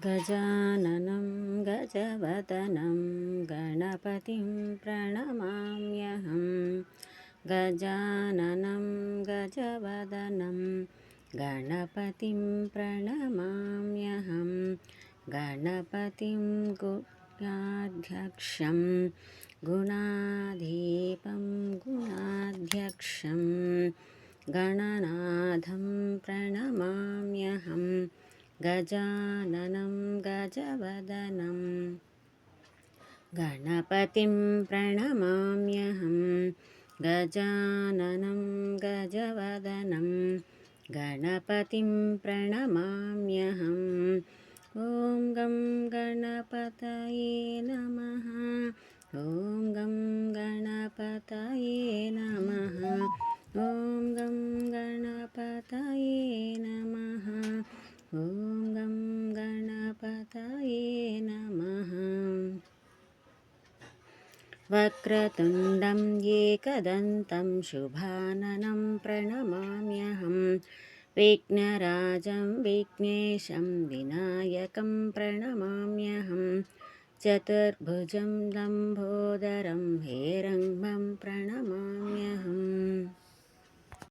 गजाननं गजवदनं गणपतिं प्रणमाम्यहं। गजाननं गजवदनं गणपतिं प्रणमाम्यहं। गणपतिं गुणाध्यक्षं गुणाधीपं गुणाध्यक्षं गणनाथं प्रणमाम्यहं। गजाननं गजवदनं गणपतिं प्रणमाम्यहं। गजाननं गजवदनं गणपतिं प्रणमाम्यहं। ॐ गं गणपतये नमः। ॐ गं गणपतये नमः। ॐ गं गणपतये नमः। ॐ गं गणपतये नमः। वक्रतुण्डं एकदन्तं शुभाननं प्रणमाम्यहं। विघ्नराजं विघ्नेशं विनायकं प्रणमाम्यहं। चतुर्भुजं लम्बोदरं हेरम्बं प्रणमाम्यहम्।